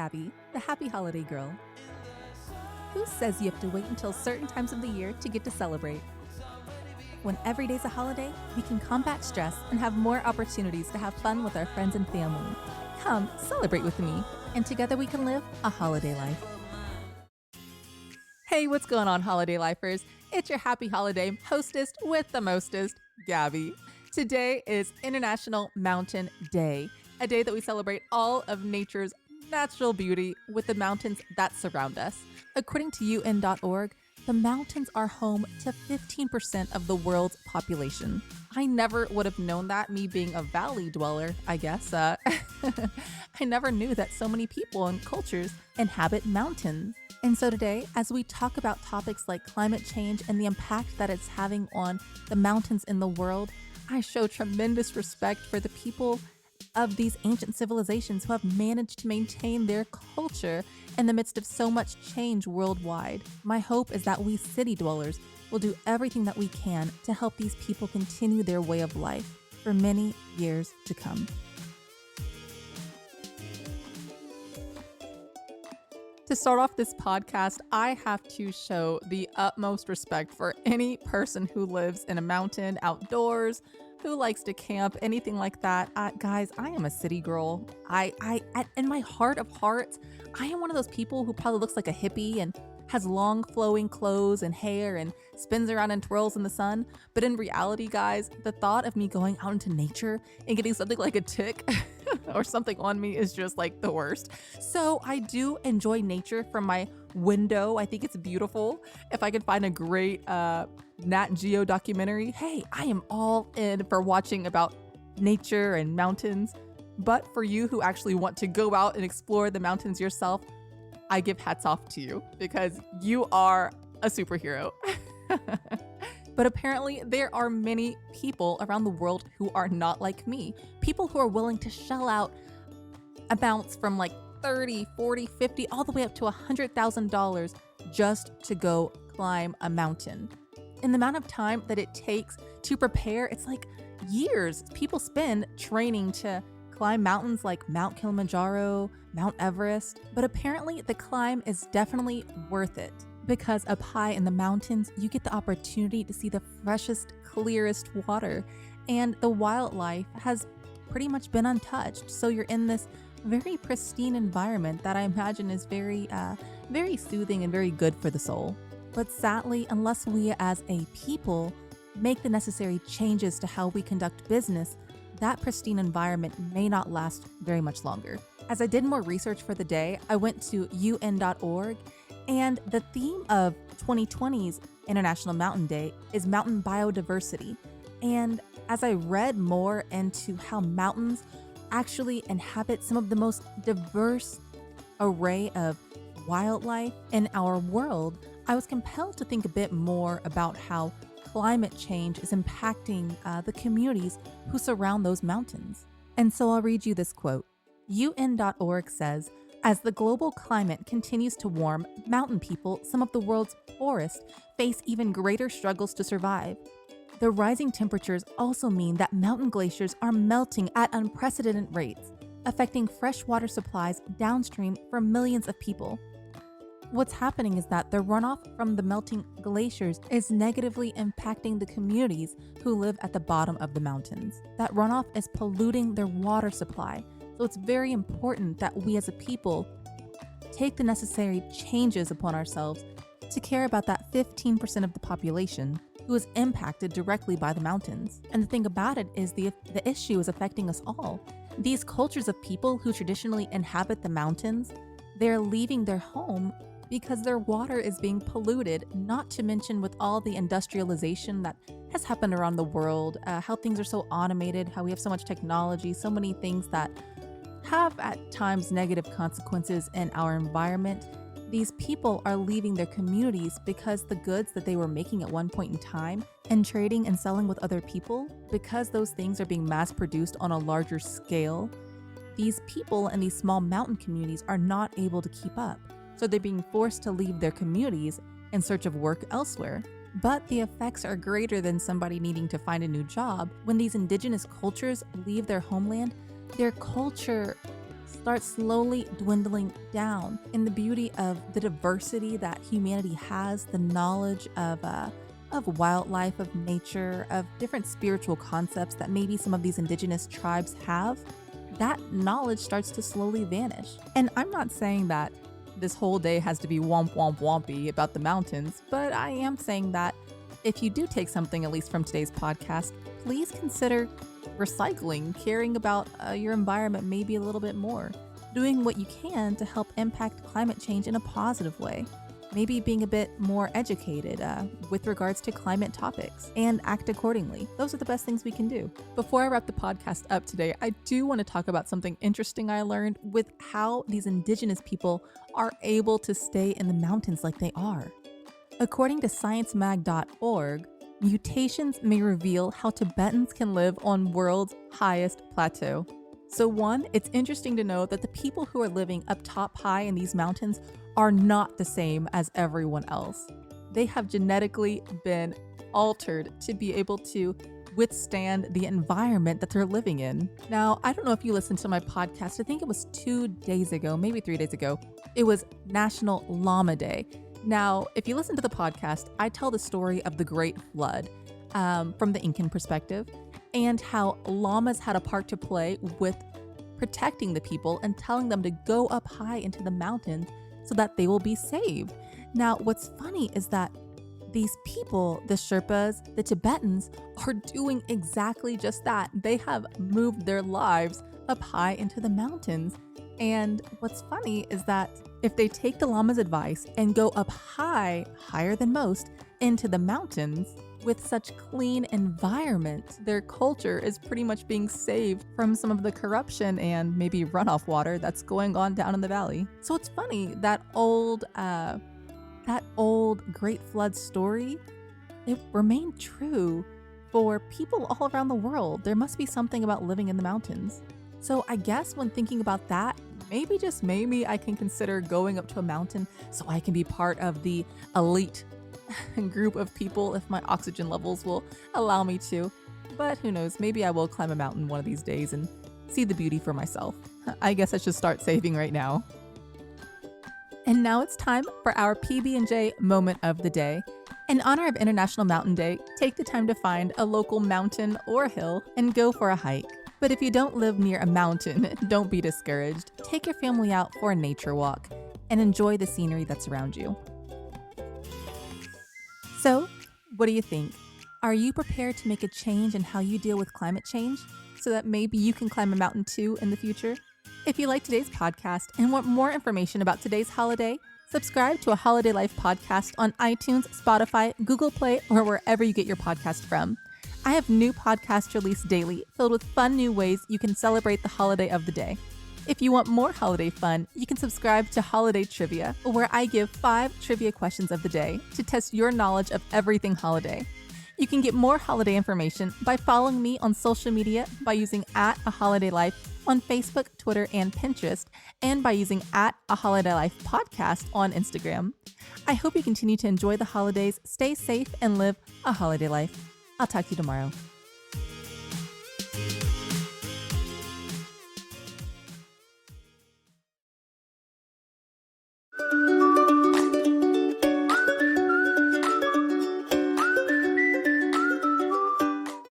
Gabby, the happy holiday girl. Who says you have to wait until certain times of the year to get to celebrate? When every day's a holiday, we can combat stress and have more opportunities to have fun with our friends and family. Come, celebrate with me, and together we can live a holiday life. Hey, what's going on, holiday lifers? It's your happy holiday hostess with the mostest, Gabby. Today is International Mountain Day, a day that we celebrate all of nature's natural beauty with the mountains that surround us. According to UN.org, the mountains are home to 15% of the world's population. I never would have known that, me being a valley dweller, I guess. I never knew that so many people and cultures inhabit mountains. And so today, as we talk about topics like climate change and the impact that it's having on the mountains in the world, I show tremendous respect for the people of these ancient civilizations who have managed to maintain their culture in the midst of so much change worldwide. My hope is that we city dwellers will do everything that we can to help these people continue their way of life for many years to come. To start off this podcast, I have to show the utmost respect for any person who lives in a mountain outdoors, who likes to camp, anything like that. Guys, I am a city girl. In my heart of hearts, I am one of those people who probably looks like a hippie and has long flowing clothes and hair and spins around and twirls in the sun. But in reality, guys, the thought of me going out into nature and getting something like a tick or something on me is just like the worst. So I do enjoy nature from my window. I think it's beautiful. If I can find a great Nat Geo documentary, hey, I am all in for watching about nature and mountains. But for you who actually want to go out and explore the mountains yourself, I give hats off to you because you are a superhero. But apparently there are many people around the world who are not like me. People who are willing to shell out amounts from like 30, 40, 50, all the way up to $100,000 just to go climb a mountain. And the amount of time that it takes to prepare, it's like years people spend training to climb mountains like Mount Kilimanjaro, Mount Everest. But apparently the climb is definitely worth it because up high in the mountains, you get the opportunity to see the freshest, clearest water. And the wildlife has pretty much been untouched. So you're in this very pristine environment that I imagine is very soothing and very good for the soul. But sadly, unless we as a people make the necessary changes to how we conduct business, that pristine environment may not last very much longer. As I did more research for the day, I went to UN.org, and the theme of 2020's International Mountain Day is mountain biodiversity. And as I read more into how mountains actually inhabit some of the most diverse array of wildlife in our world, I was compelled to think a bit more about how climate change is impacting the communities who surround those mountains. And so I'll read you this quote. UN.org says, as the global climate continues to warm, mountain people, some of the world's poorest, face even greater struggles to survive. The rising temperatures also mean that mountain glaciers are melting at unprecedented rates, affecting freshwater supplies downstream for millions of people. What's happening is that the runoff from the melting glaciers is negatively impacting the communities who live at the bottom of the mountains. That runoff is polluting their water supply, so it's very important that we as a people take the necessary changes upon ourselves to care about that 15% of the population who is impacted directly by the mountains. And the thing about it is the issue is affecting us all. These cultures of people who traditionally inhabit the mountains, they're leaving their home because their water is being polluted, not to mention with all the industrialization that has happened around the world, how things are so automated, how we have so much technology, so many things that have at times negative consequences in our environment. These people are leaving their communities because the goods that they were making at one point in time and trading and selling with other people, because those things are being mass produced on a larger scale, these people in these small mountain communities are not able to keep up. So they're being forced to leave their communities in search of work elsewhere. But the effects are greater than somebody needing to find a new job. When these indigenous cultures leave their homeland, their culture start slowly dwindling down. And the beauty of the diversity that humanity has, the knowledge of wildlife, of nature, of different spiritual concepts that maybe some of these indigenous tribes have, that knowledge starts to slowly vanish. And I'm not saying that this whole day has to be womp womp wompy about the mountains, but I am saying that if you do take something at least from today's podcast, please consider recycling, caring about your environment maybe a little bit more, doing what you can to help impact climate change in a positive way. Maybe being a bit more educated with regards to climate topics and act accordingly. Those are the best things we can do. Before I wrap the podcast up today, I do want to talk about something interesting I learned with how these indigenous people are able to stay in the mountains like they are. According to sciencemag.org, mutations may reveal how Tibetans can live on world's highest plateau. So one, it's interesting to know that the people who are living up top high in these mountains are not the same as everyone else. They have genetically been altered to be able to withstand the environment that they're living in. Now, I don't know if you listened to my podcast. I think it was 2 days ago, maybe 3 days ago. It was National Llama Day. Now, if you listen to the podcast, I tell the story of the Great Flood from the Incan perspective and how llamas had a part to play with protecting the people and telling them to go up high into the mountains so that they will be saved. Now, what's funny is that these people, the Sherpas, the Tibetans, are doing exactly just that. They have moved their lives up high into the mountains. And what's funny is that if they take the llama's advice and go up high, higher than most, into the mountains, with such clean environment, their culture is pretty much being saved from some of the corruption and maybe runoff water that's going on down in the valley. So it's funny, that old Great Flood story, it remained true for people all around the world. There must be something about living in the mountains. So I guess when thinking about that, maybe just maybe I can consider going up to a mountain so I can be part of the elite group of people if my oxygen levels will allow me to. But who knows, maybe I will climb a mountain one of these days and see the beauty for myself. I guess I should start saving right now. And now it's time for our PB&J moment of the day. In honor of International Mountain Day, take the time to find a local mountain or hill and go for a hike. But if you don't live near a mountain, don't be discouraged. Take your family out for a nature walk and enjoy the scenery that's around you. So, what do you think? Are you prepared to make a change in how you deal with climate change so that maybe you can climb a mountain too in the future? If you like today's podcast and want more information about today's holiday, subscribe to A Holiday Life podcast on iTunes, Spotify, Google Play, or wherever you get your podcast from. I have new podcasts released daily filled with fun new ways you can celebrate the holiday of the day. If you want more holiday fun, you can subscribe to Holiday Trivia, where I give 5 trivia questions of the day to test your knowledge of everything holiday. You can get more holiday information by following me on social media by using @AHolidayLife on Facebook, Twitter, and Pinterest, and by using @AHolidayLifePodcast on Instagram. I hope you continue to enjoy the holidays, stay safe, and live a holiday life. I'll talk to you tomorrow.